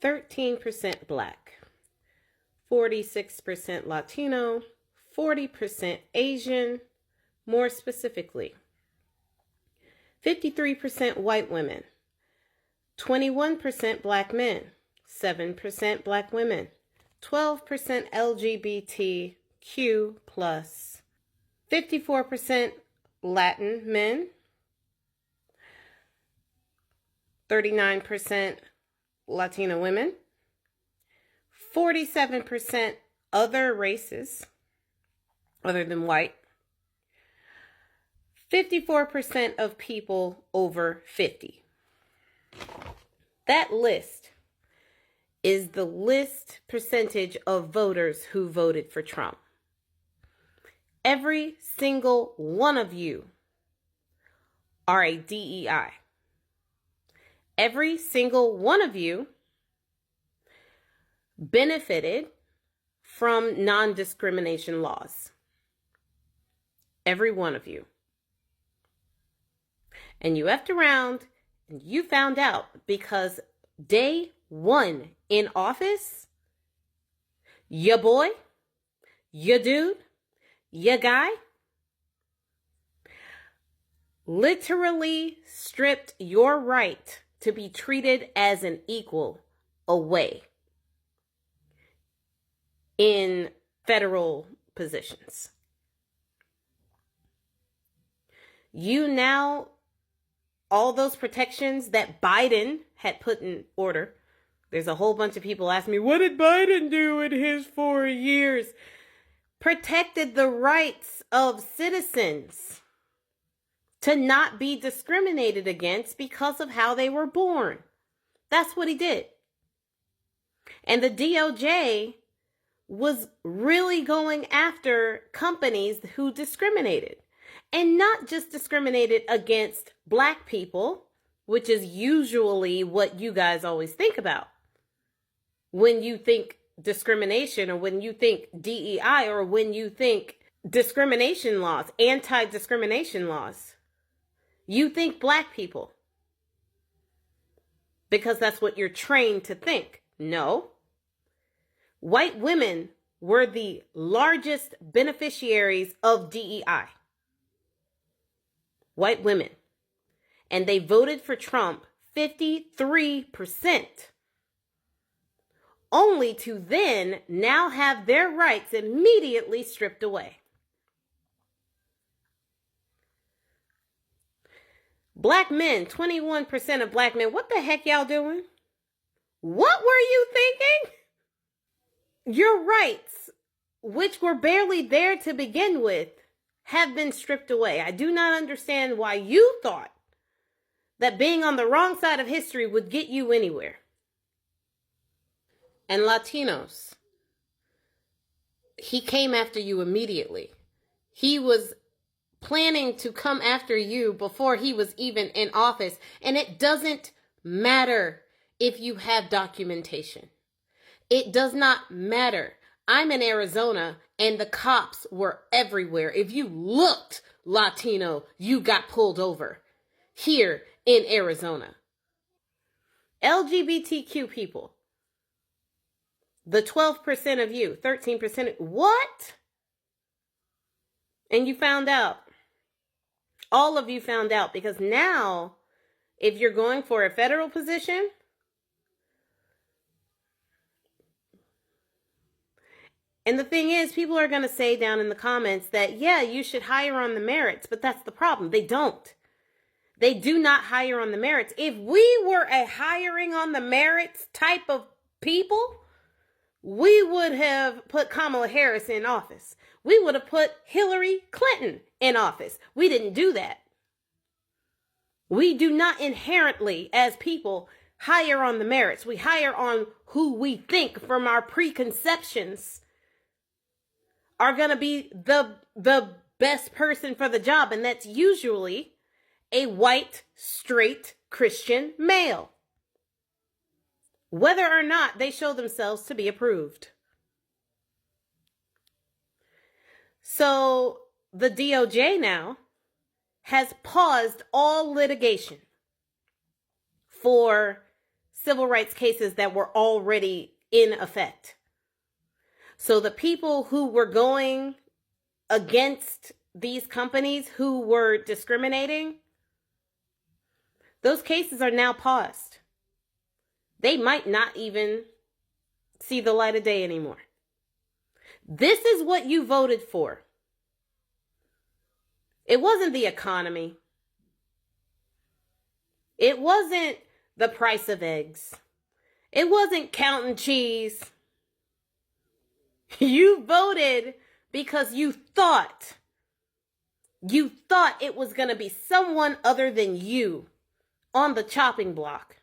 13% Black, 46% Latino, 40% Asian, more specifically, 53% white women, 21% Black men, 7% Black women, 12% LGBTQ+, 54% Latin men, 39% Latino women, 47% other races other than white, 54% of people over 50. That list is the list percentage of voters who voted for Trump. Every single one of you are a DEI. Every single one of you benefited from non-discrimination laws. Every one of you. And you effed around and you found out because day one in office, your boy, your dude, your guy literally stripped your right to be treated as an equal away in federal positions. You now, all those protections that Biden had put in order, there's a whole bunch of people asking me, what did Biden do in his 4 years? Protected the rights of citizens to not be discriminated against because of how they were born. That's what he did. And the DOJ was really going after companies who discriminated. And not just discriminated against Black people, which is usually what you guys always think about when you think discrimination, or when you think DEI, or when you think discrimination laws, anti-discrimination laws. You think Black people because that's what you're trained to think. No. White women were the largest beneficiaries of DEI. White women. And they voted for Trump 53%. Only to then now have their rights immediately stripped away. Black men, 21% of Black men. What the heck y'all doing? What were you thinking? Your rights, which were barely there to begin with, have been stripped away. I do not understand why you thought that being on the wrong side of history would get you anywhere. And Latinos, he came after you immediately. He was planning to come after you before he was even in office. And it doesn't matter if you have documentation. It does not matter. I'm in Arizona and the cops were everywhere. If you looked Latino, you got pulled over here in Arizona. LGBTQ people, the 12% of you, 13%, what? And you found out. All of you found out, because now, if you're going for a federal position, and the thing is, people are going to say down in the comments that, yeah, you should hire on the merits, but that's the problem. They don't. They do not hire on the merits. If we were a hiring on the merits type of people, we would have put Kamala Harris in office. We would have put Hillary Clinton in office. We didn't do that. We do not inherently, as people, hire on the merits. We hire on who we think from our preconceptions are going to be the best person for the job. And that's usually a white, straight Christian male, whether or not they show themselves to be approved. So the DOJ now has paused all litigation for civil rights cases that were already in effect. So the people who were going against these companies who were discriminating, those cases are now paused. They might not even see the light of day anymore. This is what you voted for. It wasn't the economy. It wasn't the price of eggs. It wasn't counting cheese. You voted because you thought it was going to be someone other than you on the chopping block.